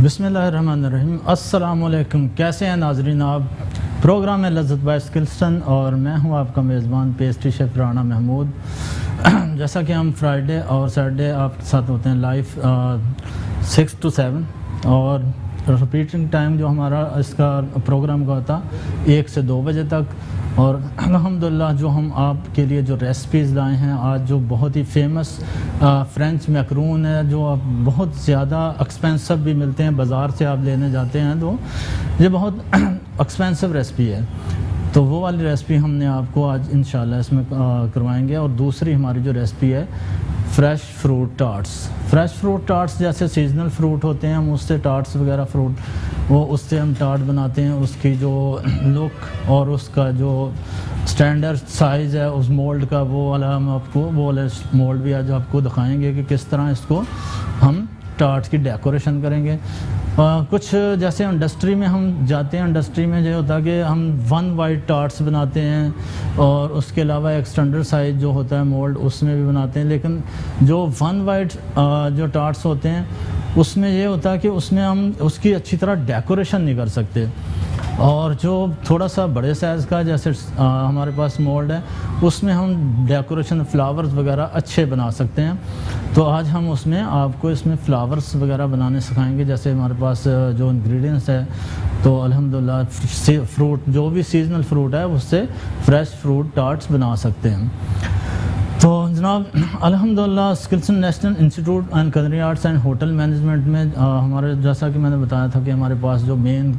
बिस्मिल्लाहिर्रहमानिर्रहीम। अस्सलामुअलैकुम। कैसे हैं नाजरीन आप? प्रोग्राम है लज़्ज़त बाय स्किल्सन और मैं हूं आपका मेज़बान पेस्ट्री शेफ़ राना महमूद। जैसा कि हम फ्राइडे और सैटरडे आपके साथ होते हैं लाइव 6 to 7 और रिपीटिंग टाइम जो हमारा इसका प्रोग्राम का होता 1 से 2 बजे तक। और अल्हम्दुलिल्लाह जो हम आपके लिए जो रेसिपीज़ लाए हैं आज, जो बहुत ही फेमस फ्रेंच मैकरून है, जो आप बहुत ज़्यादा एक्सपेंसिव भी मिलते हैं, बाज़ार से आप लेने जाते हैं तो ये बहुत एक्सपेंसिव रेसिपी है। तो वो वाली रेसिपी हमने आपको आज इंशाल्लाह इसमें करवाएंगे। और दूसरी हमारी जो रेसिपी है fresh fruit tarts. Fresh fruit tarts जैसे सीजनल फ्रूट होते हैं, हम उससे टार्ट्स वगैरह फ्रूट वो उससे हम टार्ट बनाते हैं। उसकी जो लुक और उसका जो स्टैंडर्ड साइज़ है उस मोल्ड का, वो वाला हम आपको वो वाला मोल्ड भी आज आपको दिखाएंगे कि किस तरह इसको हम टार्ट की डेकोरेशन करेंगे। कुछ जैसे इंडस्ट्री में हम जाते हैं, इंडस्ट्री में जो होता है कि हम 1 वाइट टार्ट्स बनाते हैं और उसके अलावा एक स्टैंडर्ड साइज़ जो होता है मोल्ड उसमें भी बनाते हैं। लेकिन जो 1 वाइट जो टार्ट्स होते हैं उसमें ये होता है कि उसमें हम उसकी अच्छी तरह डेकोरेशन नहीं कर सकते। और जो थोड़ा सा बड़े साइज़ का जैसे हमारे पास मोल्ड है उसमें हम डेकोरेशन फ्लावर्स वगैरह अच्छे बना सकते हैं। तो आज हम उसमें आपको इसमें फ्लावर्स वगैरह बनाने सिखाएंगे। जैसे हमारे पास जो इंग्रेडिएंट्स है तो अल्हम्दुलिल्लाह फ्रूट जो भी सीजनल फ्रूट है उससे फ्रेश फ्रूट टार्ट्स बना सकते हैं। तो जनाब अल्हम्दुलिल्लाह Skillson National Institute and culinary Arts and Hotel Management में हमारे जैसा कि मैंने बताया था कि हमारे पास जो मेन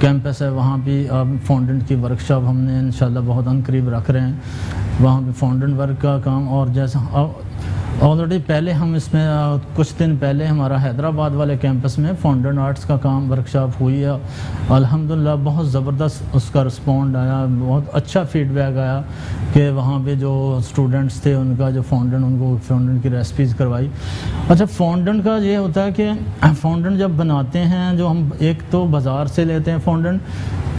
कैंपस है वहाँ भी फॉन्डेंट की वर्कशॉप हमने इंशाल्लाह बहुत अनकरीब रख रहे हैं। वहाँ पे फॉन्डेंट वर्क का काम, और जैसा ऑलरेडी पहले हम इसमें कुछ दिन पहले हमारा हैदराबाद वाले कैंपस में फॉन्डेंट आर्ट्स का काम वर्कशॉप हुई है। अल्हम्दुलिल्लाह बहुत ज़बरदस्त उसका रिस्पॉन्ड आया, बहुत अच्छा फीडबैक आया कि वहाँ पे जो स्टूडेंट्स थे उनका जो उनको फॉन्डेंट की रेसिपीज़ करवाई। अच्छा, फॉन्डेंट का ये होता है कि फॉन्डेंट जब बनाते हैं, जो हम एक तो बाज़ार से लेते हैं फॉन्डेंट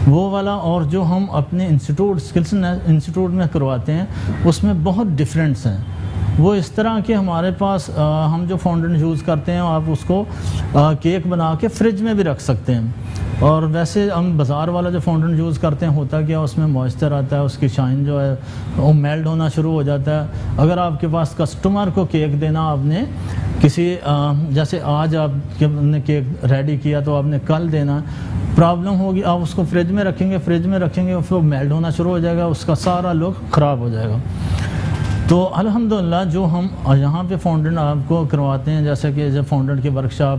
वो वाला, और जो हम अपने इंस्टीट्यूट स्किल्सन इंस्टीट्यूट में करवाते हैं उसमें बहुत डिफरेंस हैं। वो इस तरह के हमारे पास हम जो फॉन्डेंट यूज़ करते हैं आप उसको केक बना के फ्रिज में भी रख सकते हैं। और वैसे हम बाज़ार वाला जो फॉन्डेंट यूज़ करते हैं होता क्या, उसमें मॉइस्चर आता है, उसकी शाइन जो है वो मेल्ट होना शुरू हो जाता है। अगर आपके पास कस्टमर को केक देना, आपने किसी जैसे आज आपने केक रेडी किया तो आपने कल देना, प्रॉब्लम होगी आप उसको फ्रिज में रखेंगे फिर मेल्ट होना शुरू हो जाएगा, उसका सारा लुक ख़राब हो जाएगा। तो अल्हम्दुलिल्लाह जो हम यहाँ पे फॉन्डेंट आपको करवाते हैं, जैसे कि जब फॉन्डेंट की वर्कशॉप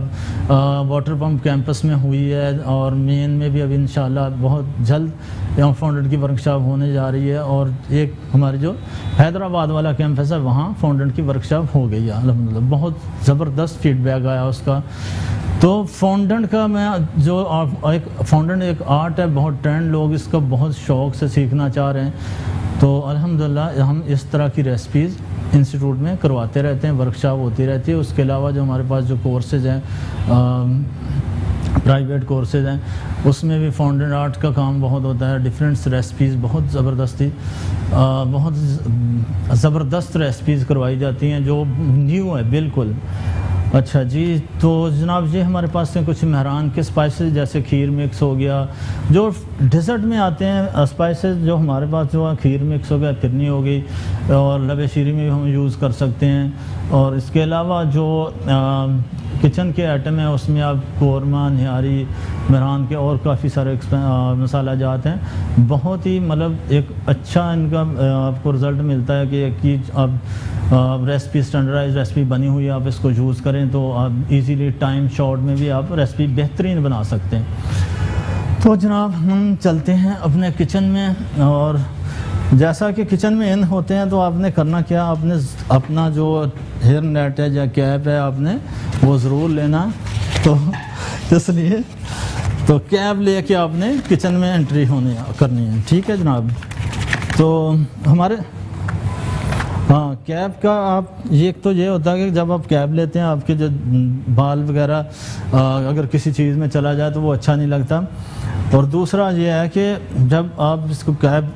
वाटर पम्प कैंपस में हुई है और मेन में भी अभी इंशाल्लाह बहुत जल्द यहाँ फॉन्डेंट की वर्कशॉप होने जा रही है। और एक हमारी जो हैदराबाद वाला कैंपस है वहाँ फॉन्डेंट की वर्कशॉप हो गई है अल्हम्दुलिल्लाह। बहुत ज़बरदस्त फीडबैक आया उसका। तो फॉन्डेंट का मैं जो एक फॉन्डेंट एक आर्ट है, बहुत ट्रेंड, लोग इसका बहुत शौक़ से सीखना चाह रहे हैं। तो अल्हम्दुलिल्लाह हम इस तरह की रेसिपीज़ इंस्टीट्यूट में करवाते रहते हैं, वर्कशॉप होती रहती है। उसके अलावा जो हमारे पास जो कोर्सेज़ हैं, प्राइवेट कोर्सेज़ हैं, उसमें भी फॉन्डेंट आर्ट का काम बहुत होता है। डिफरेंट रेसिपीज़ बहुत ज़बरदस्त रेसिपीज़ करवाई जाती हैं जो न्यू है बिल्कुल। अच्छा जी, तो जनाब ये हमारे पास से कुछ मेहरान के स्पाइसेस जैसे खीर मिक्स हो गया, जो डिज़र्ट में आते हैं स्पाइसेस, जो हमारे पास जो है खीर मिक्स हो गया, फिरनी हो गई, और लबे शीरी में भी हम यूज़ कर सकते हैं। और इसके अलावा जो किचन के आइटम है उसमें आप कौरमा, निहारी, मेहरान के और काफ़ी सारे मसाला जात हैं। बहुत ही मतलब एक अच्छा इनका आपको रिज़ल्ट मिलता है कि एक चीज़ आप रेसिपी स्टैंडर्डाइज रेसिपी बनी हुई है, आप इसको यूज़ करें तो आप इजीली टाइम शॉर्ट में भी आप रेसिपी बेहतरीन बना सकते हैं। तो जनाब हम चलते हैं अपने किचन में, और जैसा कि किचन में इन होते हैं तो आपने करना क्या, आपने अपना जो हेयर नेट है या कैप है आपने वो ज़रूर लेना। तो इसलिए तो कैप लेके आपने किचन में एंट्री करनी है, ठीक है जनाब। तो हमारे कैप का आप तो ये होता है कि जब आप कैप लेते हैं आपके जो बाल वगैरह अगर किसी चीज़ में चला जाए तो वो अच्छा नहीं लगता। और दूसरा ये है कि जब आप इसको कैप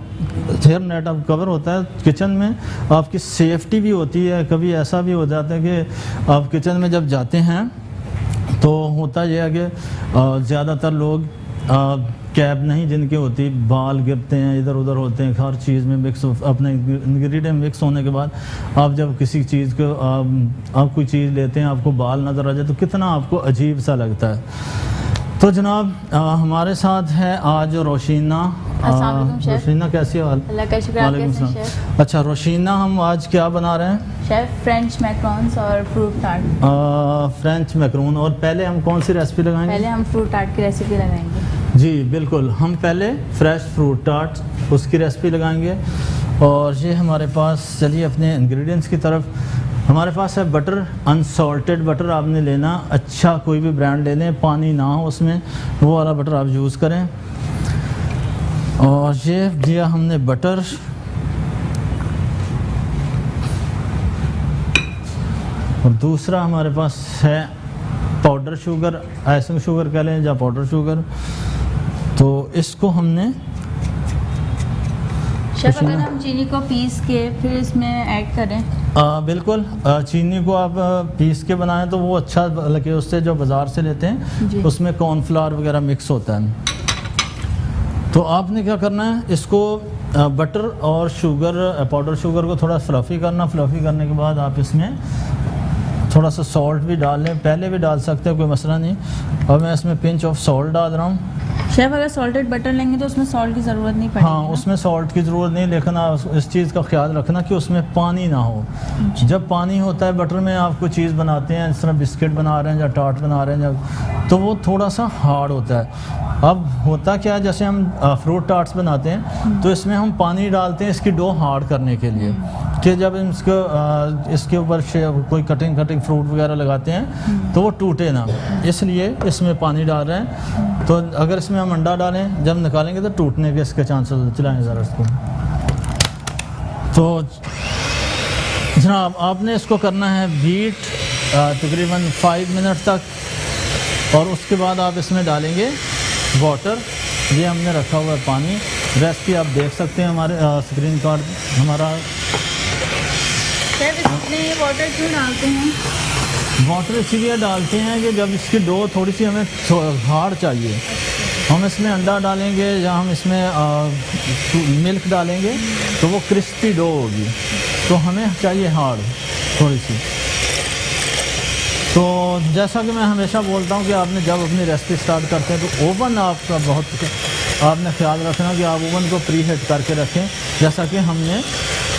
हेयर नेट अब कवर होता है किचन में, आपकी सेफ्टी भी होती है। कभी ऐसा भी हो जाता है कि आप किचन में जब जाते हैं तो होता यह है कि ज़्यादातर लोग कैप नहीं जिनकी होती, बाल गिरते हैं, इधर उधर होते हैं, हर चीज़ में मिक्स, अपने इंग्रेडिएंट मिक्स होने के बाद आप जब किसी चीज़ को आप कोई चीज़ लेते हैं, आपको बाल नज़र आ जाए तो कितना आपको अजीब सा लगता है। तो जनाब हमारे साथ है आज रोशीना। रोशीना कैसी है? अल्लाह का शुक्र। आप कैसे हैं शेफ? अच्छा रोशीना, हम आज क्या बना रहे हैं? शेफ फ्रेंच मैक्रोन्स और फ्रूट टार्ट। French Macron. और पहले हम कौन सी रेसिपी लगाएंगे? पहले हम फ्रूट टार्ट की रेसिपी लगाएंगे। जी बिल्कुल, हम पहले फ्रेश फ्रूट टार्ट उसकी रेसिपी लगाएंगे। और ये हमारे पास, चलिए अपने इंग्रेडिएंट्स की तरफ। हमारे पास है बटर, अनसॉल्टेड बटर आपने लेना, अच्छा कोई भी ब्रांड ले लें, पानी ना हो उसमें, वो वाला बटर आप यूज़ करें। और ये दिया हमने बटर, और दूसरा हमारे पास है पाउडर शुगर, आइसिंग शुगर कह लें या पाउडर शुगर। तो इसको हमने शेफ, अगर हम चीनी को पीस के फिर इसमें ऐड करें? बिल्कुल, चीनी को आप पीस के बनाएं तो वो अच्छा लगे, उससे जो बाज़ार से लेते हैं उसमें कॉर्नफ्लावर वगैरह मिक्स होता है। तो आपने क्या करना है, इसको बटर और शुगर, पाउडर शुगर को थोड़ा फ्लफ़ी करना। फ्लफ़ी करने के बाद आप इसमें थोड़ा सा सॉल्ट भी डाल लें, पहले भी डाल सकते हैं, कोई मसला नहीं। और मैं इसमें पिंच ऑफ सॉल्ट डाल रहा हूँ। शेफ, अगर सॉल्टेड बटर लेंगे तो उसमें सॉल्ट की ज़रूरत नहीं पड़ेगी? हाँ, उसमें सॉल्ट की ज़रूरत नहीं, लेकिन आप इस चीज़ का ख्याल रखना कि उसमें पानी ना हो। जब पानी होता है बटर में, आप कोई चीज़ बनाते हैं, जिस तरह बिस्किट बना रहे हैं या टार्ट बना रहे हैं, तो वो थोड़ा सा हार्ड होता है। अब होता क्या है, जैसे हम फ्रूट टार्ट्स बनाते हैं तो इसमें हम पानी डालते हैं इसकी डो हार्ड करने के लिए, कि जब इसके ऊपर कोई कटिंग फ्रूट वगैरह लगाते हैं तो वो टूटे ना, इसलिए इसमें पानी डाल रहे हैं। तो अगर इसमें हम अंडा डालें, जब निकालेंगे तो टूटने के इसके चांसेस। चलाएं ज़रा इसको। तो जनाब आपने इसको करना है बीट तकरीबन 5 मिनट तक, और उसके बाद आप इसमें डालेंगे वाटर। ये हमने रखा हुआ है पानी, रेसिपी आप देख सकते हैं हमारे स्क्रीन कार्ड हमारा। इसमें वाटर क्यों डालते हैं? वाटर इसीलिए डालते हैं कि जब इसकी डो थोड़ी सी हमें हार्ड चाहिए, हम इसमें अंडा डालेंगे या हम इसमें मिल्क डालेंगे तो वो क्रिस्पी डो होगी, तो हमें चाहिए हार्ड थोड़ी सी। तो जैसा कि मैं हमेशा बोलता हूँ कि आपने जब अपनी रेसिपी स्टार्ट करते हैं तो ओवन आपका आपने ख्याल रखना कि आप ओवन को प्री हीट करके रखें, जैसा कि हमने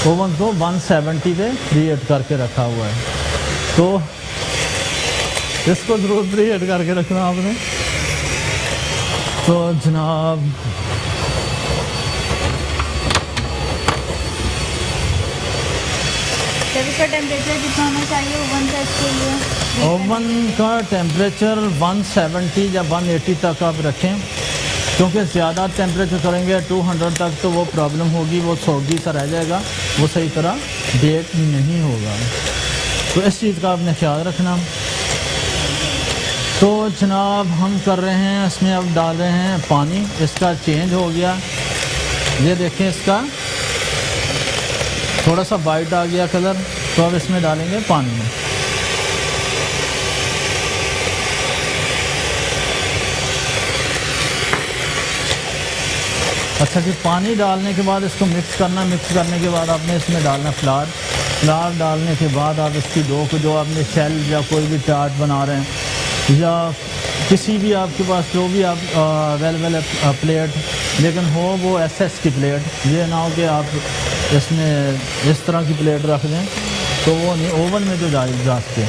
ओवन को 170 पे प्री हीट करके रखा हुआ है। तो इसको ज़रूर प्री हीट करके रखना आपने। तो जनाब इसका टेम्परेचर कितना होना चाहिए ओवन का इसके लिए? ओवन का टेम्परेचर 170 या 180 तक आप रखें, क्योंकि ज़्यादा टेम्परेचर करेंगे 200 तक तो वो प्रॉब्लम होगी, वो सौगी सा रह जाएगा, वो सही तरह बेक नहीं होगा। तो इस चीज़ का आपने ख्याल रखना। तो जनाब हम कर रहे हैं, इसमें अब डाल रहे हैं पानी, इसका चेंज हो गया, ये देखें इसका थोड़ा सा वाइट आ गया कलर। तो अब इसमें डालेंगे पानी। अच्छा कि पानी डालने के बाद इसको मिक्स करना। मिक्स करने के बाद आपने इसमें डालना फ्लावर। फ्लावर डालने के बाद आप इसकी डो को, जो आपने शेल या कोई भी टार्ट बना रहे हैं या किसी भी आपके पास जो भी आप अवेलेबल है प्लेट, लेकिन हो वो SS की प्लेट, ये ना हो कि आप इसमें इस तरह की प्लेट रख दें तो वो नहीं, ओवन में जो जा सके।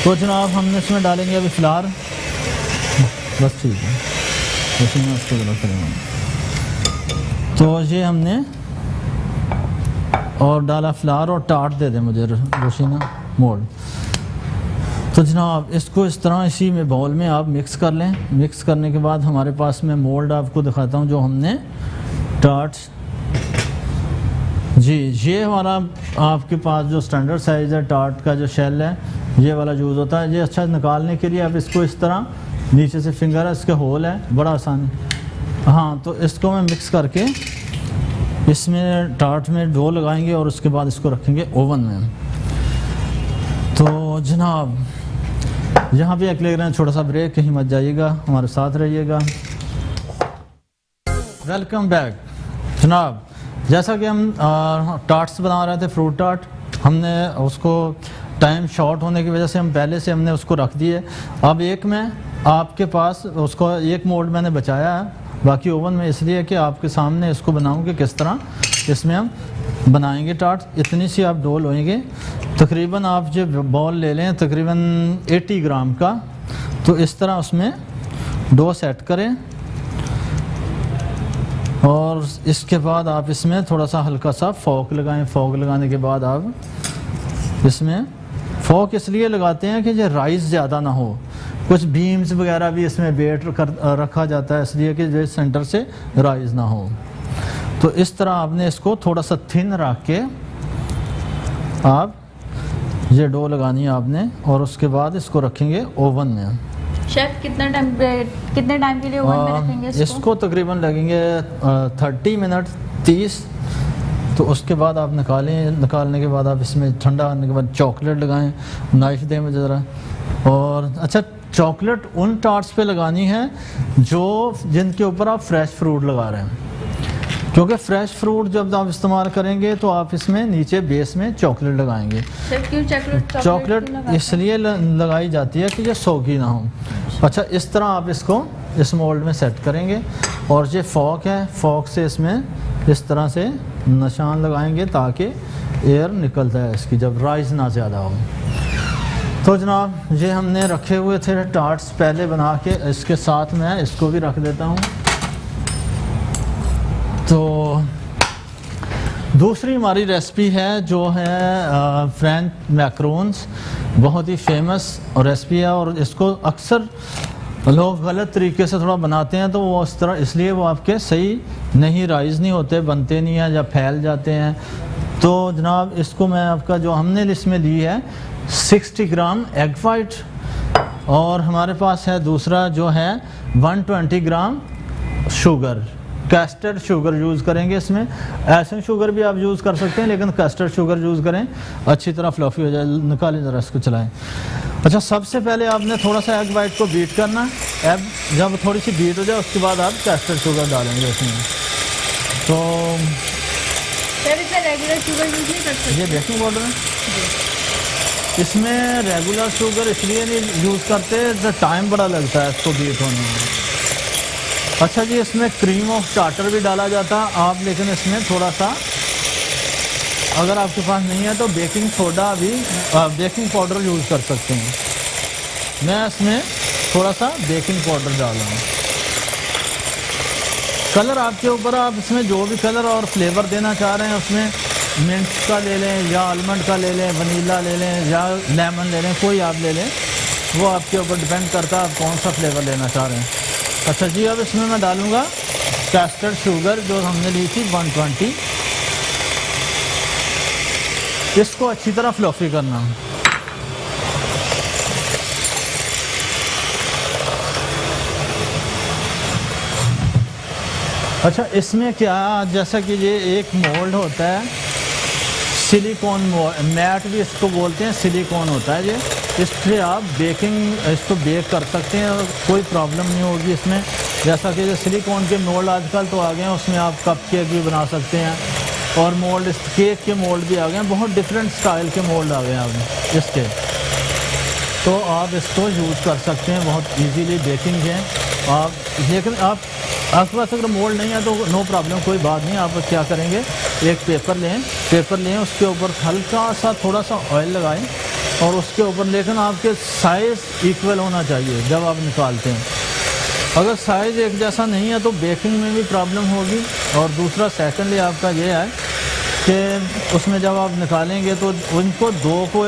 तो जनाब हमने इसमें डालेंगे अभी फ्लावर, बस ठीक है, इसमें उसको गलत करेंगे। तो ये हमने और डाला फ्लावर, और टार्ट दे दें मुझे रोशीना मोल्ड। तो जनाब इसको इस तरह इसी में बाउल में आप मिक्स कर लें। मिक्स करने के बाद हमारे पास में मोल्ड आपको दिखाता हूँ जो हमने टार्ट्स, जी ये हमारा आपके पास जो स्टैंडर्ड साइज़ है टार्ट का जो शेल है, ये वाला यूज़ होता है। ये अच्छा निकालने के लिए आप इसको इस तरह नीचे से फिंगर है, इसके होल है, बड़ा आसान है। हाँ, तो इसको मैं मिक्स करके इसमें टार्ट में डो लगाएंगे और उसके बाद इसको रखेंगे ओवन में। तो जनाब यहाँ पे एक ले रहे हैं छोटा सा ब्रेक, कहीं मत जाइएगा, हमारे साथ रहिएगा। वेलकम बैक जनाब। जैसा कि हम टार्ट्स बना रहे थे, फ्रूट टार्ट, हमने उसको टाइम शॉर्ट होने की वजह से हम पहले से हमने उसको रख दिए। अब एक में आपके पास उसको एक मोल्ड मैंने बचाया है, बाकी ओवन में इसलिए कि आपके सामने इसको बनाऊं कि किस तरह इसमें हम बनाएंगे टार्ट। इतनी सी आप डो लोएंगे, तकरीबन आप जो बॉल ले लें तकरीबन 80 ग्राम का, तो इस तरह उसमें डो सेट करें और इसके बाद आप इसमें थोड़ा सा हल्का सा फोक लगाएं। फोक लगाने के बाद आप इसमें फोक इसलिए लगाते हैं कि ये राइस ज़्यादा ना हो, कुछ बीम्स वगैरह भी इसमें बेट रखा जाता है इसलिए कि जो सेंटर से राइस ना हो। तो इस तरह आपने इसको थोड़ा सा थिन रख के आप ये डो लगानी है आपने, और उसके बाद इसको रखेंगे ओवन में। शेफ कितने टाइम के लिए ओवन में रखेंगे इसको तकरीबन लगेंगे 30 मिनट 30। तो उसके बाद आप निकालने के बाद आप इसमें ठंडा होने के बाद चॉकलेट लगाएं। नाइफ दें मुझे ज़रा। और अच्छा, चॉकलेट उन टार्ट्स पे लगानी है जिनके ऊपर आप फ्रेश फ्रूट लगा रहे हैं, क्योंकि फ्रेश फ्रूट जब आप इस्तेमाल करेंगे तो आप इसमें नीचे बेस में चॉकलेट लगाएंगे। क्यों चॉकलेट इसलिए लगाई जाती है कि ये सोगी ना हो। अच्छा, इस तरह आप इसको इस मोल्ड में सेट करेंगे और ये फॉक है, फॉक से इसमें इस तरह से निशान लगाएंगे ताकि एयर निकलता है इसकी, जब राइस ना ज़्यादा हो। तो जनाब ये हमने रखे हुए थे टार्ट्स पहले बना के, इसके साथ मैं इसको भी रख देता हूँ। तो दूसरी हमारी रेसिपी है जो है फ्रेंच मैक्रोन्स, बहुत ही फेमस रेसिपी है और इसको अक्सर लोग गलत तरीके से थोड़ा बनाते हैं, तो वो उस तरह इसलिए वो आपके सही नहीं राइज नहीं होते, बनते नहीं हैं या फैल जाते हैं। तो जनाब इसको मैं आपका जो हमने इसमें ली है 60 ग्राम एग वाइट, और हमारे पास है दूसरा जो है 120 gram sugar, castor sugar use करेंगे इसमें। एसन शुगर भी आप यूज़ कर सकते हैं, लेकिन कैस्टर्ड शुगर यूज़ करें, अच्छी तरह फ्लफी हो जाए। निकालें ज़रा, इसको चलाएं। अच्छा, सबसे पहले आपने थोड़ा सा एग वाइट को बीट करना। एग जब थोड़ी सी बीट हो जाए उसके बाद आप कैस्टर्ड शुगर डालेंगे इसमें। तो रेगुलर शुगर यूज़ नहीं कर सकते? ये बेकिंग पाउडर है, इसमें रेगुलर शुगर इसलिए नहीं यूज़ करते, तो टाइम बड़ा लगता है इसको बीट होने में। अच्छा जी, इसमें क्रीम ऑफ टार्टर भी डाला जाता है आप, लेकिन इसमें थोड़ा सा अगर आपके पास नहीं है तो बेकिंग सोडा भी बेकिंग पाउडर यूज़ कर सकते हैं। मैं इसमें थोड़ा सा बेकिंग पाउडर डाल रहा हूँ। कलर आपके ऊपर, आप इसमें जो भी कलर और फ्लेवर देना चाह रहे हैं उसमें मिंट का ले लें या आलमंड का ले लें, वनीला ले लें या लेमन ले लें, कोई आप ले लें, वो आपके ऊपर डिपेंड करता है आप कौन सा फ्लेवर लेना चाह रहे हैं। अच्छा जी, अब इसमें मैं डालूँगा कैस्टर्ड शुगर जो हमने ली थी 120। इसको अच्छी तरह फ्लफी करना। अच्छा, इसमें क्या, जैसा कि ये एक मोल्ड होता है सिलिकॉन मैट भी इसको बोलते हैं, सिलिकॉन होता है ये, इससे आप इसको बेक कर सकते हैं और कोई प्रॉब्लम नहीं होगी इसमें। जैसा कि जो सिलिकॉन के मोल्ड आजकल तो आ गए हैं, उसमें आप कप केक भी बना सकते हैं और मोल्ड केक के मोल्ड भी आ गए हैं, बहुत डिफरेंट स्टाइल के मोल्ड आ गए हैं अब इसके, तो आप इसको यूज़ कर सकते हैं बहुत इजीली। बेकिंग है आप, लेकिन आपके पास अगर मोल्ड नहीं है तो नो प्रॉब्लम, कोई बात नहीं। आप क्या करेंगे, एक पेपर लें, उसके ऊपर हल्का सा थोड़ा सा ऑयल लगाएं और उसके ऊपर, लेकिन आपके साइज़ इक्वल होना चाहिए जब आप निकालते हैं। अगर साइज़ एक जैसा नहीं है तो बेकिंग में भी प्रॉब्लम होगी। और दूसरा सेकेंडली आपका ये है कि उसमें जब आप निकालेंगे तो उनको दो को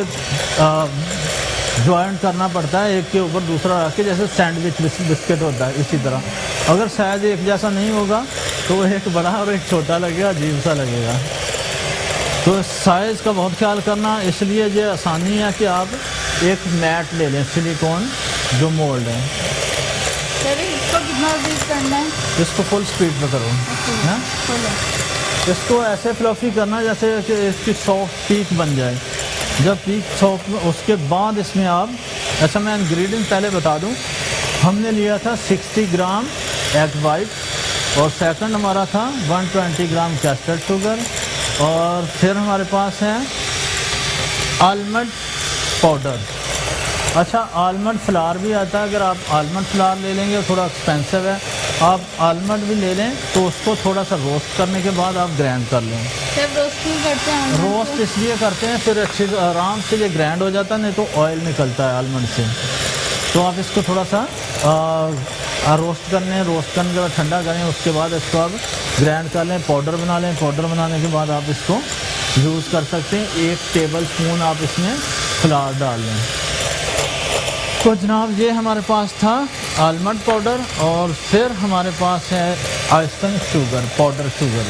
जॉइंट करना पड़ता है, एक के ऊपर दूसरा रख के, जैसे सैंडविच बिस्किट होता है इसी तरह। अगर साइज एक जैसा नहीं होगा तो एक बड़ा और एक छोटा लगेगा, अजीब सा लगेगा। तो साइज़ का बहुत ख्याल करना, इसलिए ये आसानी है कि आप एक मैट ले लें सिलिकॉन जो मोल्ड है। इसको कितना बीट करना है? इसको फुल स्पीड पे करो, है इसको ऐसे फ्लफी करना जैसे कि इसकी सॉफ्ट पीक बन जाए। जब पीक सॉफ्ट, उसके बाद इसमें आप अच्छा, मैं इंग्रेडिएंट पहले बता दूं। हमने लिया था 60 ग्राम एग वाइट और सेकंड हमारा था 120 ग्राम कैस्टर्ड शुगर और फिर हमारे पास है आलमंड पाउडर। अच्छा, आलमंड फ्लावर भी आता है, अगर आप आलमंड फ्लावर ले लेंगे थोड़ा एक्सपेंसिव है, आप आलमंड भी ले लें तो उसको थोड़ा सा रोस्ट करने के बाद आप ग्राइंड कर लें। जब रोस्ट क्यों करते हैं almond को? रोस्ट इसलिए करते हैं फिर अच्छे आराम से ये ग्राइंड हो जाता है, नहीं तो ऑयल निकलता है आलमंड से। तो आप इसको थोड़ा सा रोस्ट करने के बाद ठंडा करें, उसके बाद इसको आप ग्राइंड कर लें, पाउडर बना लें। पाउडर बनाने के बाद आप इसको यूज़ कर सकते हैं। 1 टेबल स्पून आप इसमें फ्लावर डाल लें। तो जनाब ये हमारे पास था आलमंड पाउडर और फिर हमारे पास है आइसिंग शुगर, पाउडर शुगर,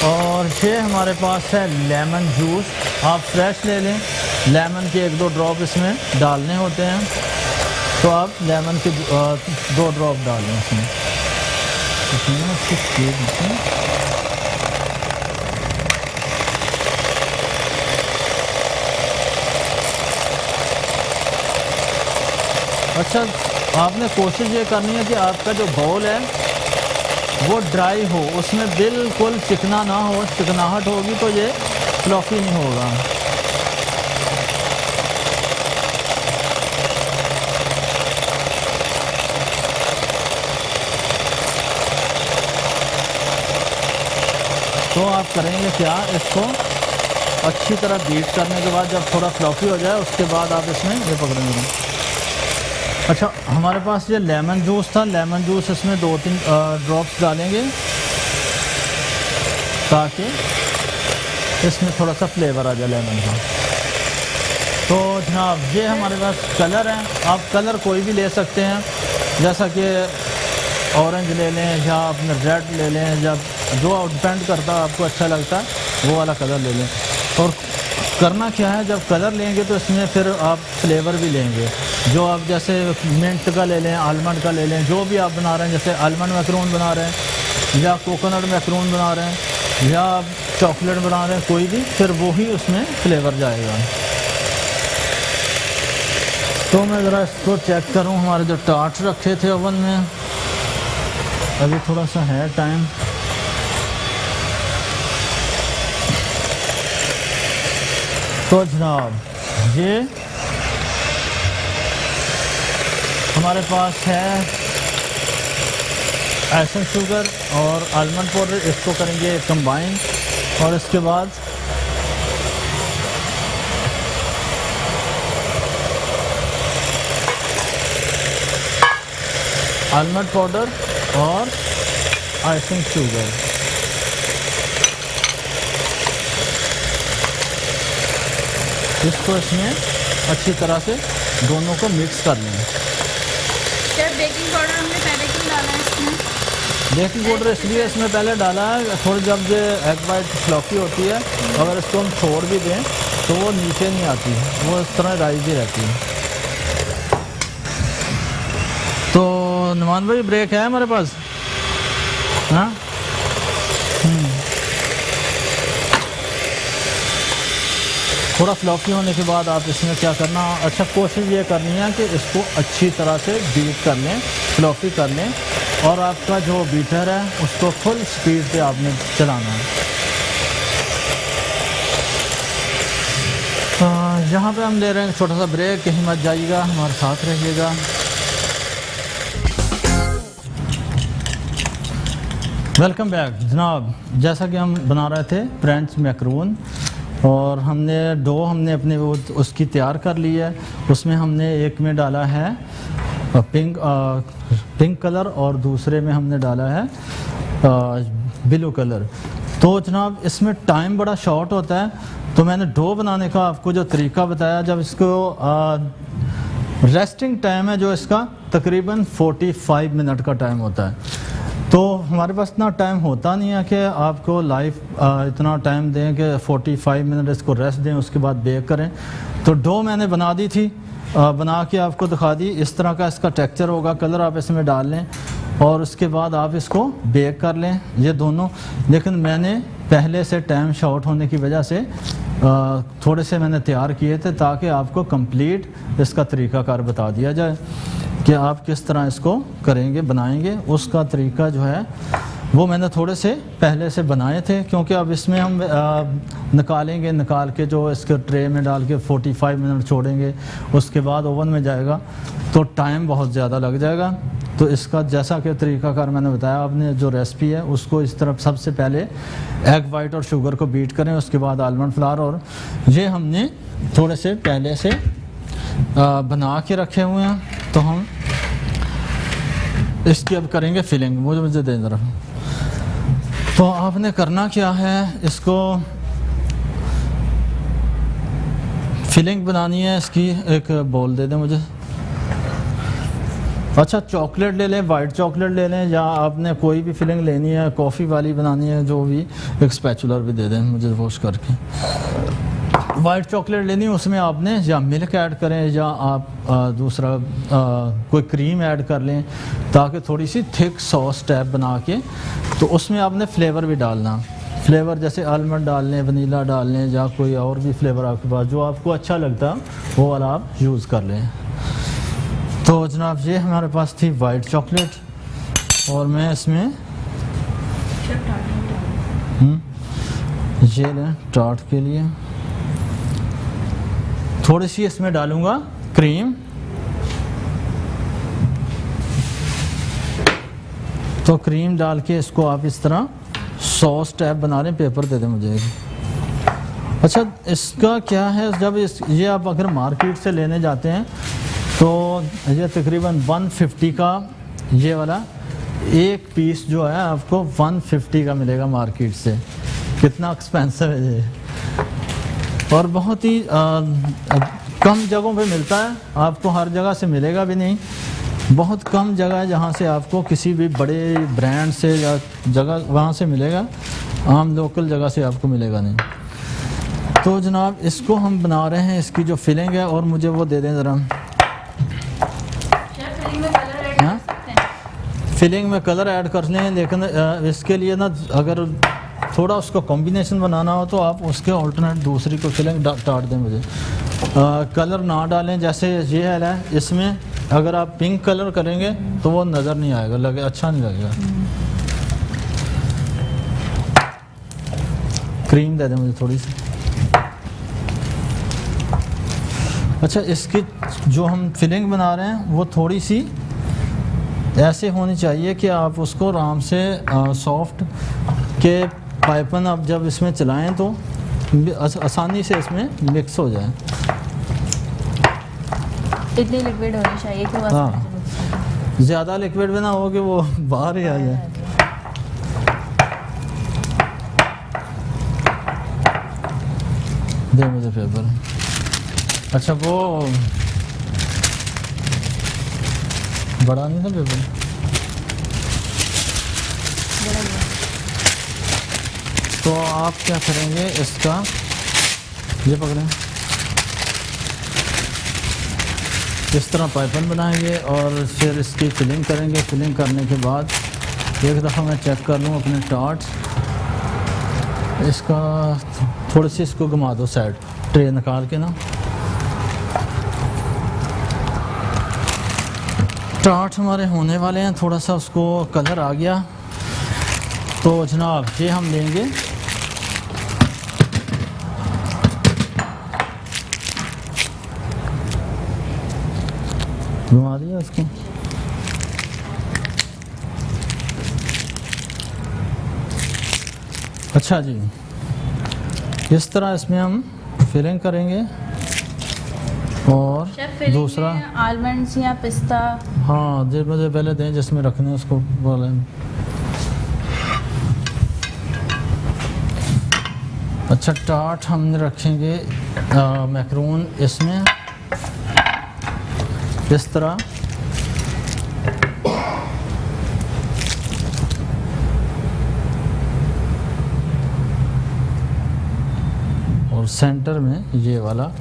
और ये हमारे पास है लेमन जूस। आप फ्रेश ले लें, लेमन के 1-2 ड्रॉप इसमें डालने होते हैं, तो आप लेमन के 2 ड्रॉप डालें इसमें। अच्छा, आपने कोशिश ये करनी है कि आपका जो बाउल है वो ड्राई हो, उसमें बिल्कुल चिकना ना हो। चिकनाहट होगी तो ये फ्लॉफी नहीं होगा। तो आप करेंगे क्या, इसको अच्छी तरह बीट करने के बाद जब थोड़ा फ्लॉफी हो जाए उसके बाद आप इसमें ये पकड़ेंगे। अच्छा, हमारे पास ये लेमन जूस था, लेमन जूस इसमें 2-3 ड्रॉप्स डालेंगे ताकि इसमें थोड़ा सा फ्लेवर आ जाए लेमन का। तो जनाब ये हमारे पास कलर है, आप कलर कोई भी ले सकते हैं, जैसा कि ऑरेंज ले लें या अपने रेड ले लें, या जो डिपेंड करता है आपको अच्छा लगता है वो वाला कलर ले लें। और करना क्या है, जब कलर लेंगे तो इसमें फिर आप फ्लेवर भी लेंगे, जो आप जैसे मिंट का ले लें, आलमंड का ले लें, जो भी आप बना रहे हैं, जैसे आलमंड मैक्रोन बना रहे हैं या कोकोनट मैक्रोन बना रहे हैं या आप चॉकलेट बना रहे हैं, कोई भी, फिर वही उसमें फ्लेवर जाएगा। तो मैं ज़रा इसको चेक करूं, हमारे जो टार्ट रखे थे ओवन में, अभी थोड़ा सा है टाइम। तो जनाब ये हमारे पास है आइसिंग शुगर और आलमंड पाउडर, इसको करेंगे कंबाइन, और इसके बाद आलमंड पाउडर और आइसिंग शुगर, इसको इसमें अच्छी तरह से दोनों को मिक्स कर लें। सर बेकिंग पाउडर हमने पहले क्यों डाला है इसमें? बेकिंग पाउडर इसलिए इसमें पहले डाला है, थोड़ी जब ये एग वाइट फ्लॉफी होती है, अगर इसको हम छोड़ भी दें तो वो नीचे नहीं आती, वो इस तरह राइज ही रहती है। तो नुमान भाई ब्रेक है हमारे पास? हाँ, थोड़ा फ्लॉफी होने के बाद आप इसमें क्या करना, अच्छा कोशिश ये करनी है कि इसको अच्छी तरह से बीट कर लें, फ्लॉफी कर लें, और आपका जो बीटर है उसको फुल स्पीड पे आपने चलाना है। यहाँ पे हम ले रहे हैं छोटा सा ब्रेक, कहीं मत जाइएगा, हमारे साथ रहिएगा। वेलकम बैक जनाब। जैसा कि हम बना रहे थे फ्रेंच मैक्रोन, और हमने अपने वो उसकी तैयार कर ली है। उसमें हमने एक में डाला है पिंक कलर और दूसरे में हमने डाला है ब्लू कलर। तो जनाब इसमें टाइम बड़ा शॉर्ट होता है, तो मैंने डो बनाने का आपको जो तरीका बताया, जब इसको रेस्टिंग टाइम है जो इसका तकरीबन 45 मिनट का टाइम होता है। तो हमारे पास इतना टाइम होता नहीं है कि आपको लाइव इतना टाइम दें कि 45 मिनट इसको रेस्ट दें, उसके बाद बेक करें। तो डो मैंने बना दी थी, बना के आपको दिखा दी। इस तरह का इसका टेक्सचर होगा, कलर आप इसमें डाल लें और उसके बाद आप इसको बेक कर लें ये दोनों। लेकिन मैंने पहले से टाइम शॉर्ट होने की वजह से थोड़े से मैंने तैयार किए थे ताकि आपको कंप्लीट इसका तरीक़ाकार बता दिया जाए कि आप किस तरह इसको करेंगे, बनाएंगे। उसका तरीका जो है वो मैंने थोड़े से पहले से बनाए थे, क्योंकि अब इसमें हम निकालेंगे, निकाल के जो इसके ट्रे में डाल के 45 मिनट छोड़ेंगे, उसके बाद ओवन में जाएगा तो टाइम बहुत ज़्यादा लग जाएगा। तो इसका जैसा कि तरीक़ाकार मैंने बताया, आपने जो रेसिपी है उसको इस तरफ सबसे पहले एग वाइट और शुगर को बीट करें, उसके बाद आलमंड फ्लावर, और ये हमने थोड़े से पहले से बना के रखे हुए हैं। तो हम इसकी अब करेंगे फिलिंग। मुझे दें ज़रा। तो आपने करना क्या है, इसको फिलिंग बनानी है इसकी। एक बाउल दे दें मुझे। अच्छा, चॉकलेट ले लें, वाइट चॉकलेट ले लें, या आपने कोई भी फिलिंग लेनी है, कॉफ़ी वाली बनानी है, जो भी। एक स्पैचुलर भी दे दें मुझे वॉश करके। वाइट चॉकलेट लेनी है, उसमें आपने या मिल्क ऐड करें या आप दूसरा कोई क्रीम ऐड कर लें, ताकि थोड़ी सी थिक सॉस टाइप बना के, तो उसमें आपने फ्लेवर भी डालना। फ्लेवर जैसे आलमंड डाल लें, वनीला डाल लें, या कोई और भी फ्लेवर आपके पास जो आपको अच्छा लगता वो वाला आप यूज़ कर लें। तो जनाब ये हमारे पास थी वाइट चॉकलेट, और मैं इसमें ये लें टार्ट के लिए थोड़ी सी इसमें डालूंगा क्रीम। तो क्रीम डाल के इसको आप इस तरह सॉस टाइप बना लें। पेपर दे दें मुझे। अच्छा, इसका क्या है, जब ये आप अगर मार्केट से लेने जाते हैं तो ये तकरीबन 150 का ये वाला एक पीस जो है आपको 150 का मिलेगा मार्केट से। कितना एक्सपेंसिव है ये, और बहुत ही कम जगहों पे मिलता है। आपको हर जगह से मिलेगा भी नहीं, बहुत कम जगह है जहाँ से आपको किसी भी बड़े ब्रांड से या जगह वहाँ से मिलेगा, आम लोकल जगह से आपको मिलेगा नहीं। तो जनाब इसको हम बना रहे हैं, इसकी जो फिलिंग है, और मुझे वो दे दें ज़रा। फिलिंग में कलर ऐड कर लें, लेकिन इसके लिए ना अगर थोड़ा उसको कॉम्बिनेशन बनाना हो तो आप उसके ऑल्टरनेट दूसरी को फिलिंग डाल दें मुझे। कलर ना डालें, जैसे ये है इसमें अगर आप पिंक कलर करेंगे तो वो नज़र नहीं आएगा, लगे अच्छा नहीं लगेगा। क्रीम दे दें मुझे थोड़ी सी। अच्छा, इसकी जो हम फिलिंग बना रहे हैं वो थोड़ी सी ऐसे होनी चाहिए कि आप उसको आराम से सॉफ्ट के पाइपन आप जब इसमें चलाएं तो आसानी से इसमें मिक्स हो जाए। इतनी लिक्विड होनी चाहिए कि बस। हाँ, ज़्यादा लिक्विड भी ना हो कि वो बाहर ही आ जाए। दे मुझे पेपर। अच्छा, वो बड़ा नहीं था पेपर। तो आप क्या करेंगे, इसका ये पकड़ें, इस तरह पाइपन बनाएंगे और फिर इसकी फिलिंग करेंगे। फिलिंग करने के बाद एक दफ़ा मैं चेक कर लूँ अपने टार्ट, इसका थोड़ी सी इसको घुमा दो साइड, ट्रे निकाल के ना। टार्ट हमारे होने वाले हैं, थोड़ा सा उसको कलर आ गया। तो जनाब ये हम लेंगे घुमा दिया उसको। अच्छा जी, इस तरह इसमें हम फिलिंग करेंगे। और दूसरा आलमंड्स या पिस्ता। हाँ, जो मुझे पहले दें जिसमें रखने उसको बोलें। अच्छा, टार्ट हम रखेंगे मैक्रोन इसमें इस तरह। और सेंटर में ये वाला।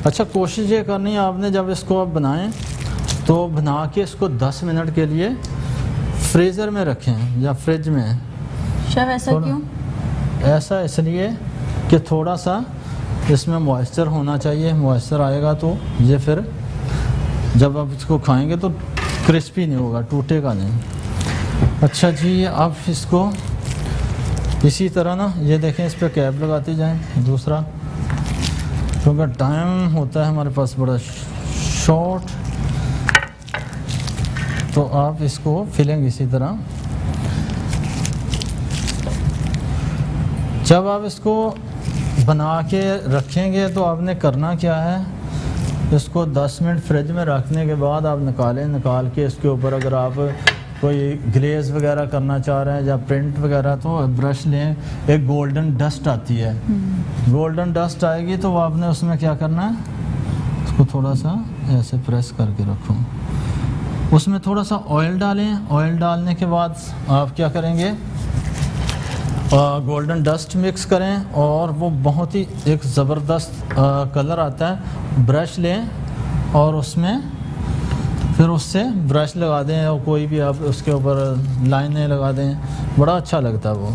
अच्छा, कोशिश ये करनी है आपने जब इसको आप बनाएं तो बना के इसको 10 मिनट के लिए फ्रीज़र में रखें या फ्रिज में। शेफ ऐसा थोड़ा- क्यों? ऐसा इसलिए कि थोड़ा सा इसमें मॉइस्चर होना चाहिए, मॉइस्चर आएगा तो ये फिर जब आप इसको खाएंगे तो क्रिस्पी नहीं होगा, टूटेगा नहीं। अच्छा जी, अब इसको इसी तरह ना, ये देखें इस पर कैप लगाती जाएं दूसरा, क्योंकि टाइम होता है हमारे पास बड़ा शॉर्ट, तो आप इसको फिलिंग इसी तरह। जब आप इसको बना के रखेंगे तो आपने करना क्या है, इसको 10 मिनट फ्रिज में रखने के बाद आप निकाल के इसके ऊपर अगर आप कोई ग्लेज वगैरह करना चाह रहे हैं या प्रिंट वगैरह, तो ब्रश लें, एक गोल्डन डस्ट आती है, गोल्डन डस्ट आएगी तो आपने उसमें क्या करना है, उसको थोड़ा सा ऐसे प्रेस करके रखो, उसमें थोड़ा सा ऑयल डालें। ऑयल डालने के बाद आप क्या करेंगे, गोल्डन डस्ट मिक्स करें और वो बहुत ही एक ज़बरदस्त कलर आता है। ब्रश लें और उसमें फिर उससे ब्रश लगा दें और कोई भी आप उसके ऊपर लाइनें लगा दें, बड़ा अच्छा लगता है वो।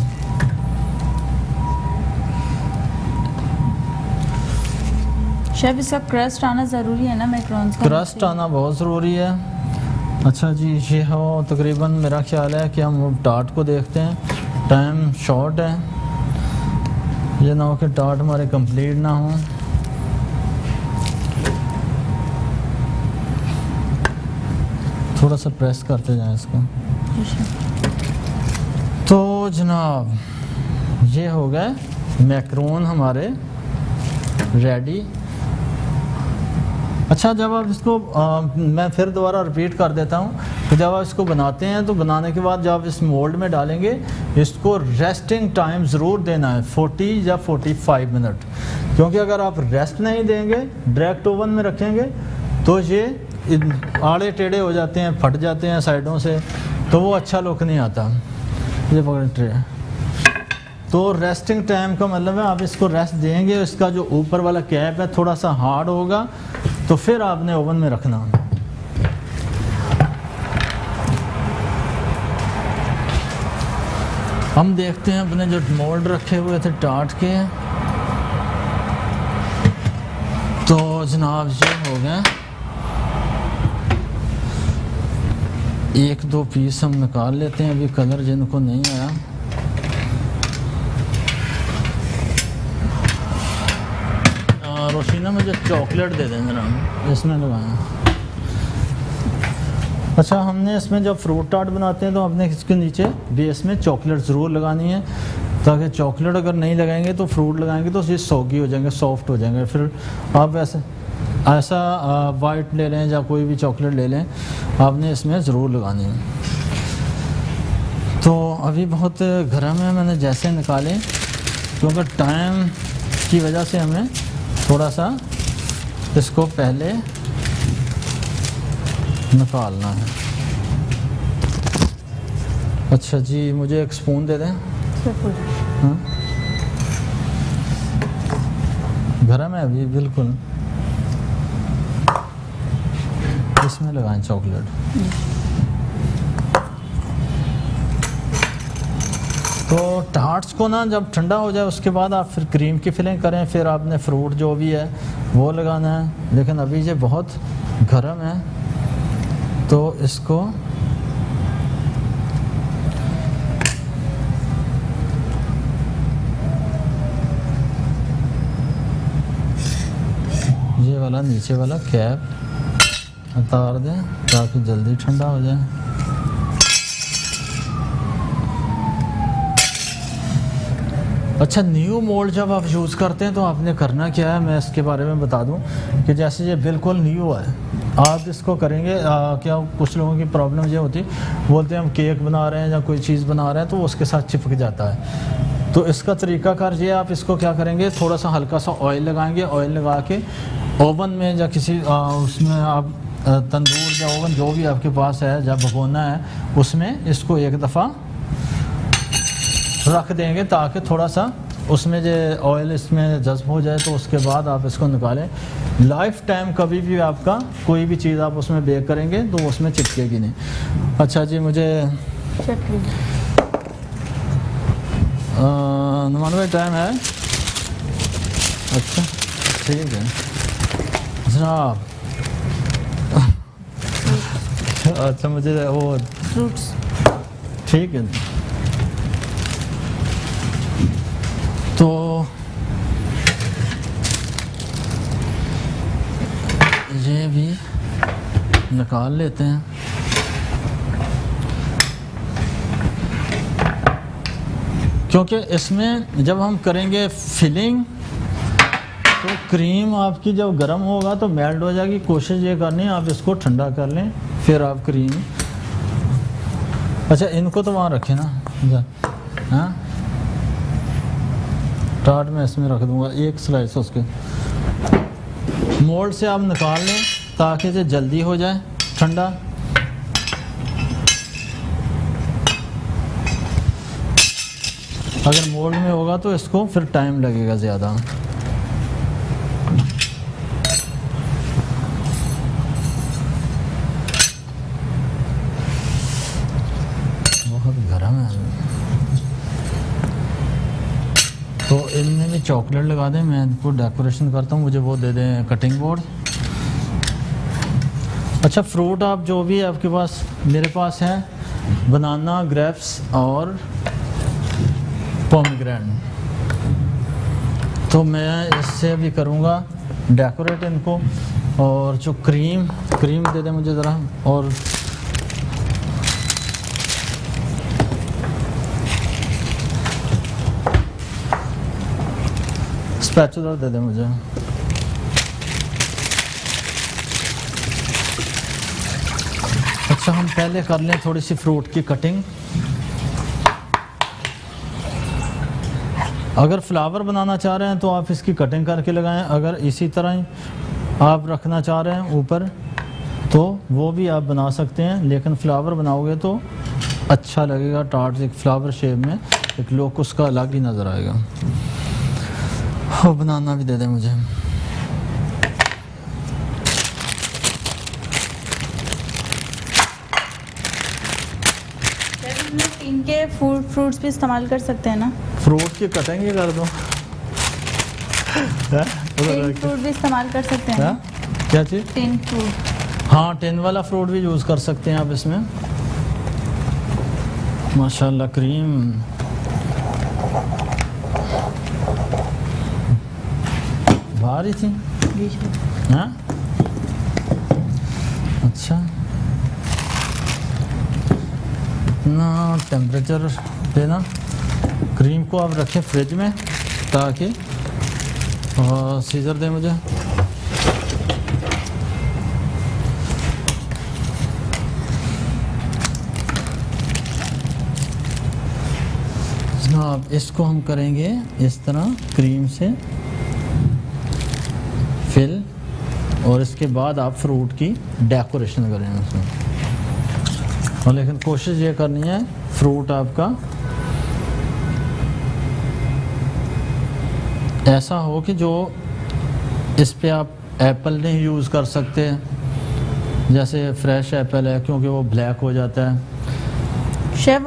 शेफ इसका क्रस्ट आना ज़रूरी है ना मैक्रोन्स का? क्रस्ट आना बहुत ज़रूरी है। अच्छा जी, ये हो तकरीबन मेरा ख्याल है कि हम टार्ट को देखते हैं, टाइम शॉर्ट है, ये ना हो कि टार्ट हमारे कंप्लीट ना हो। थोड़ा सा प्रेस करते जाएं इसको। तो जनाब ये हो गए मैक्रोन हमारे रेडी। अच्छा, जब आप इसको मैं फिर दोबारा रिपीट कर देता हूँ कि जब आप इसको बनाते हैं तो बनाने के बाद जब इस मोल्ड में डालेंगे, इसको रेस्टिंग टाइम ज़रूर देना है 40 या 45 मिनट, क्योंकि अगर आप रेस्ट नहीं देंगे, डायरेक्ट ओवन में रखेंगे तो ये आड़े टेढ़े हो जाते हैं, फट जाते हैं साइडों से, तो वो अच्छा लुक नहीं आता। ये पकड़ ट्रे, तो रेस्टिंग टाइम का मतलब है आप इसको रेस्ट देंगे, इसका जो ऊपर वाला कैप है थोड़ा सा हार्ड होगा, तो फिर आपने ओवन में रखना। हम देखते हैं अपने जो मोल्ड रखे हुए थे टार्ट के, तो जनाब ये हो गए, एक दो पीस हम निकाल लेते हैं, अभी कलर जिनको नहीं आया। रोशीना मुझे चॉकलेट दे दें जरा, इसमें लगाया। अच्छा, हमने इसमें जब फ्रूट टार्ट बनाते हैं तो हमने इसके नीचे बेस में चॉकलेट ज़रूर लगानी है, ताकि चॉकलेट अगर नहीं लगाएंगे तो फ्रूट लगाएंगे तो ये सॉगी हो जाएंगे, सॉफ्ट हो जाएंगे। फिर आप ऐसा वाइट ले लें या कोई भी चॉकलेट ले लें, आपने इसमें ज़रूर लगानी है। तो अभी बहुत गर्म है, मैंने जैसे निकाले, क्योंकि टाइम की वजह से हमें थोड़ा सा इसको पहले निकालना है। अच्छा जी, मुझे एक स्पून दे दें। हाँ, गर्म है अभी बिल्कुल, इसमें लगाएं चॉकलेट। तो टार्ट्स को ना जब ठंडा हो जाए उसके बाद आप फिर क्रीम की फिलिंग करें, फिर आपने फ्रूट जो भी है वो लगाना है, लेकिन अभी ये बहुत गर्म है तो इसको ये वाला नीचे वाला कैप उतार दें ताकि जल्दी ठंडा हो जाए। अच्छा, न्यू मोल्ड जब आप यूज़ करते हैं तो आपने करना क्या है, मैं इसके बारे में बता दूं कि जैसे ये बिल्कुल न्यू है, आप इसको करेंगे क्या कुछ लोगों की प्रॉब्लम ये होती है, बोलते हैं हम केक बना रहे हैं या कोई चीज़ बना रहे हैं तो उसके साथ चिपक जाता है। तो इसका तरीक़ाकार ये, आप इसको क्या करेंगे, थोड़ा सा हल्का सा ऑयल लगाएंगे, ऑयल लगा के ओवन में या किसी उसमें आप तंदूर या ओवन जो भी आपके पास है, जब भगोना है उसमें इसको एक दफ़ा रख देंगे ताकि थोड़ा सा उसमें जो ऑयल इसमें जज्ब हो जाए, तो उसके बाद आप इसको निकालें। लाइफ टाइम कभी भी आपका कोई भी चीज़ आप उसमें बेक करेंगे तो उसमें चिपकेगी नहीं। अच्छा जी, मुझे शेफ प्लीज। नुमान भाई टाइम है? अच्छा ठीक है जनाब। अच्छा मुझे वो फ्रूट्स। ठीक है तो ये भी निकाल लेते हैं। क्योंकि इसमें जब हम करेंगे फिलिंग तो क्रीम आपकी जब गर्म होगा तो मेल्ट हो जाएगी। कोशिश ये करनी है आप इसको ठंडा कर लें फिर आप क्रीम। अच्छा इनको तो वहाँ रखें ना। हाँ टार्ट में इसमें रख दूंगा एक स्लाइस उसके। मोल्ड से आप निकाल लें ताकि इसे जल्दी हो जाए ठंडा। अगर मोल्ड में होगा तो इसको फिर टाइम लगेगा ज़्यादा। बहुत गर्म है तो इनमें भी चॉकलेट लगा दें। मैं इनको डेकोरेशन करता हूँ। मुझे वो दे दें कटिंग बोर्ड। अच्छा फ्रूट आप जो भी आपके पास मेरे पास है बनाना ग्रेप्स और पोमेग्रेनेट। तो मैं इससे भी करूँगा डेकोरेट इनको। और जो क्रीम दे दें मुझे ज़रा। और स्पैचुलर दे दें मुझे। अच्छा हम पहले कर लें थोड़ी सी फ्रूट की कटिंग। अगर फ्लावर बनाना चाह रहे हैं तो आप इसकी कटिंग करके लगाएं। अगर इसी तरह ही आप रखना चाह रहे हैं ऊपर तो वो भी आप बना सकते हैं। लेकिन फ्लावर बनाओगे तो अच्छा लगेगा टार्ट एक फ्लावर शेप में एक लुक उसका अलग ही नज़र आएगा। और बनाना भी दे दें मुझे। इनके फ्रूट्स भी इस्तेमाल कर सकते हैं ना। फ्रूट की कटिंग ही कर दो। फ्रूट भी इस्तेमाल कर सकते हैं ना? क्या चीज़? Tin fruit. हाँ टिन वाला फ्रूट भी यूज़ कर सकते हैं आप इसमें। माशाल्लाह क्रीम भारी थी। हाँ अच्छा ना टेम्परेचर पे ना क्रीम को आप रखें फ्रिज में ताकि सीजर दें मुझे। जनाब इसको हम करेंगे इस तरह क्रीम से फिल। और इसके बाद आप फ्रूट की डेकोरेशन करें उसमें। और लेकिन कोशिश ये करनी है फ्रूट आपका ऐसा हो कि जो इस पे आप एप्पल नहीं यूज़ कर सकते। जैसे फ्रेश एप्पल है क्योंकि वो ब्लैक हो जाता है। शेफ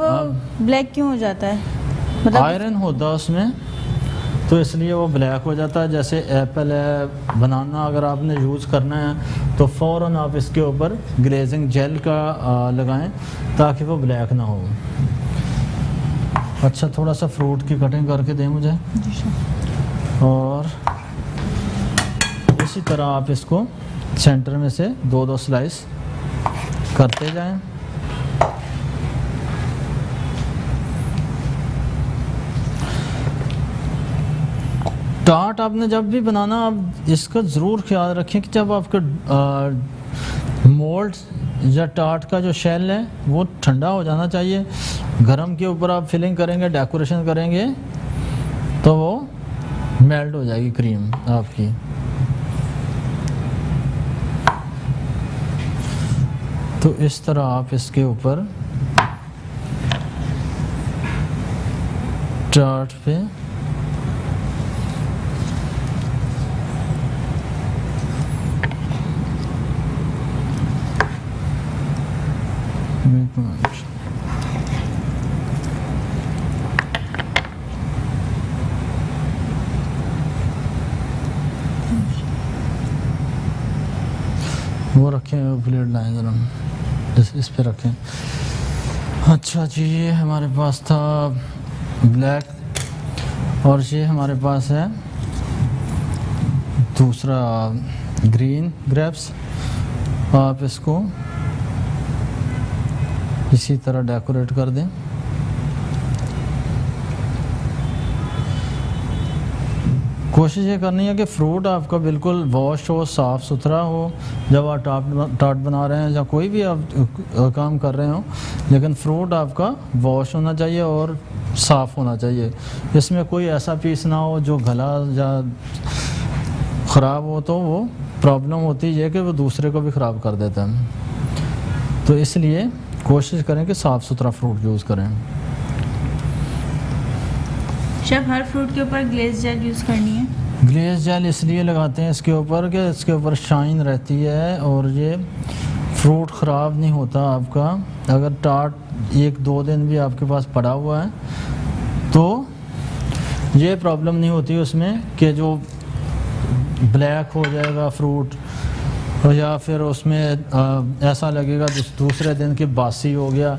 ब्लैक क्यों हो जाता है? मतलब आयरन होता है उसमें तो इसलिए वो ब्लैक हो जाता है। जैसे एप्पल है बनाना अगर आपने यूज़ करना है तो फ़ौरन आप इसके ऊपर ग्लेजिंग जेल का लगाएं ताकि वो ब्लैक ना हो। अच्छा थोड़ा सा फ्रूट की कटिंग करके दें मुझे। और इसी तरह आप इसको सेंटर में से दो स्लाइस करते जाएं। टार्ट आपने जब भी बनाना आप इसका ज़रूर ख्याल रखें कि जब आपका मोल्ड या टार्ट का जो शेल है वो ठंडा हो जाना चाहिए। गरम के ऊपर आप फिलिंग करेंगे डेकोरेशन करेंगे तो वो मेल्ट हो जाएगी क्रीम आपकी। तो इस तरह आप इसके ऊपर टार्ट पे रखें वो प्लेट लाएँ ज़रा, इस पे रखें। अच्छा जी, ये हमारे पास था ब्लैक और ये हमारे पास है दूसरा ग्रीन ग्रेप्स। आप इसको इसी तरह डेकोरेट कर दें। कोशिश ये करनी है कि फ्रूट आपका बिल्कुल वॉश हो, साफ़ सुथरा हो जब आप टार्ट बना रहे हैं या कोई भी आप काम कर रहे हो, लेकिन फ्रूट आपका वॉश होना चाहिए और साफ़ होना चाहिए। इसमें कोई ऐसा पीस ना हो जो गला या ख़राब हो, तो वो प्रॉब्लम होती है कि वो दूसरे को भी ख़राब कर देता है। तो इसलिए कोशिश करें कि साफ़ सुथरा फ्रूट यूज़ करें। शेफ, हर फ्रूट के ऊपर ग्लेज जेल यूज़ करनी है? ग्लेज जेल इसलिए लगाते हैं इसके ऊपर कि इसके ऊपर शाइन रहती है और ये फ्रूट ख़राब नहीं होता आपका। अगर टार्ट 1-2 दिन भी आपके पास पड़ा हुआ है तो ये प्रॉब्लम नहीं होती उसमें कि जो ब्लैक हो जाएगा फ्रूट या फिर उसमें ऐसा लगेगा दूसरे दिन के बासी हो गया।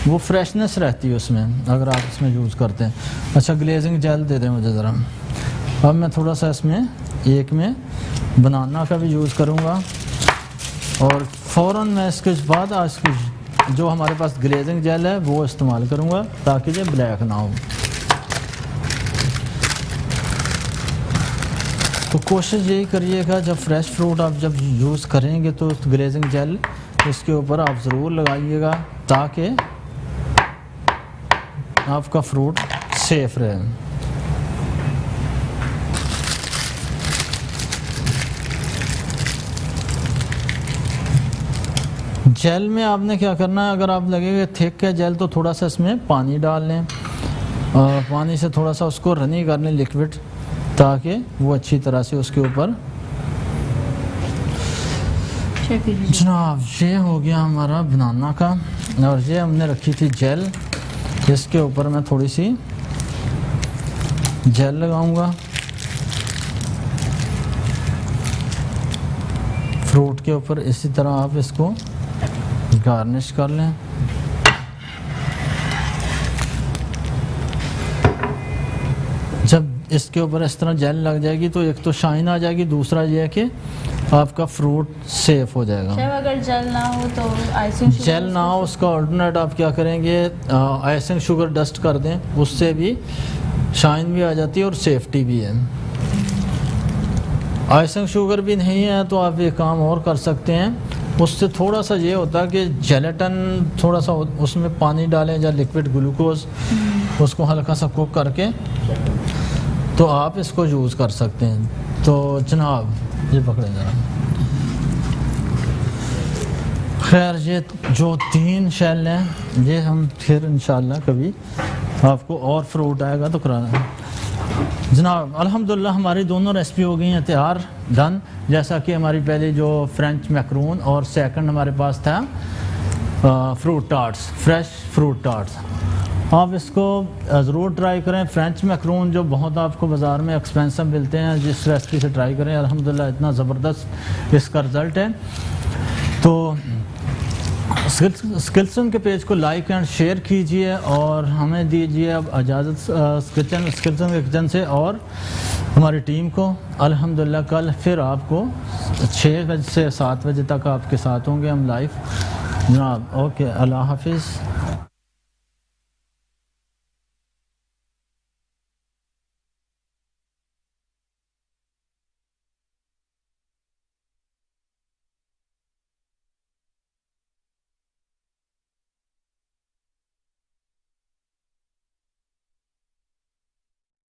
वो फ्रेशनेस रहती है उसमें अगर आप इसमें यूज़ करते हैं। अच्छा, ग्लेजिंग जेल दे दें मुझे ज़रा। अब मैं थोड़ा सा इसमें एक में बनाना का भी यूज़ करूँगा और फ़ौरन मैं इसके बाद आज जो हमारे पास ग्लेजिंग जेल है वो इस्तेमाल करूँगा ताकि ये ब्लैक ना हो। तो कोशिश यही करिएगा जब फ्रेश फ्रूट आप जब यूज़ करेंगे तो ग्लेजिंग जेल इसके ऊपर आप ज़रूर लगाइएगा ताकि आपका फ्रूट सेफ रहे। जेल में आपने क्या करना है, अगर आप लगेगा थिक है जेल तो थोड़ा सा इसमें पानी डाल लें और पानी से थोड़ा सा उसको रनी कर लें लिक्विड, ताकि वो अच्छी तरह से उसके ऊपर। जनाब, ये हो गया हमारा बनाना का और ये हमने रखी थी जेल। इसके ऊपर मैं थोड़ी सी जेल लगाऊंगा फ्रूट के ऊपर। इसी तरह आप इसको गार्निश कर लें। जब इसके ऊपर इस तरह जेल लग जाएगी तो एक तो शाइन आ जाएगी, दूसरा ये है कि आपका फ्रूट सेफ हो जाएगा। अगर जेल ना हो तो आइसिंग शुगर, जेल ना हो उसका ऑल्टरनेट आप क्या करेंगे, आइसिंग शुगर डस्ट कर दें, उससे भी शाइन भी आ जाती है और सेफ्टी भी है। आइसिंग शुगर भी नहीं है तो आप ये काम और कर सकते हैं, उससे थोड़ा सा ये होता है कि जेलेटिन थोड़ा सा उसमें पानी डालें या लिक्विड ग्लूकोज, उसको हल्का सा कुक करके तो आप इसको यूज़ कर सकते हैं। तो जनाब ये पकड़े ज़रा। खैर, ये जो 3 शेल हैं ये हम फिर इंशाल्लाह कभी आपको और फ्रूट आएगा तो कराना। जनाब अल्हम्दुलिल्लाह हमारी दोनों रेसिपी हो गई हैं तैयार, डन। जैसा कि हमारी पहले जो फ्रेंच मैक्रून और सेकंड हमारे पास था fruit tarts, fresh fruit tarts. आप इसको ज़रूर ट्राई करें। फ्रेंच मैक्रून जो बहुत आपको बाज़ार में एक्सपेंसिव मिलते हैं, जिस रेसिपी से ट्राई करें, अल्हम्दुलिल्लाह इतना ज़बरदस्त इसका रिज़ल्ट है। तो स्किल्सन के पेज को लाइक एंड शेयर कीजिए और हमें दीजिए अब इजाज़त स्किल्सन के किचन से और हमारी टीम को। अल्हम्दुलिल्लाह कल फिर आपको 6 बजे से 7 बजे तक आपके साथ होंगे हम लाइव। जनाब ओके, अल्लाह हाफिज़।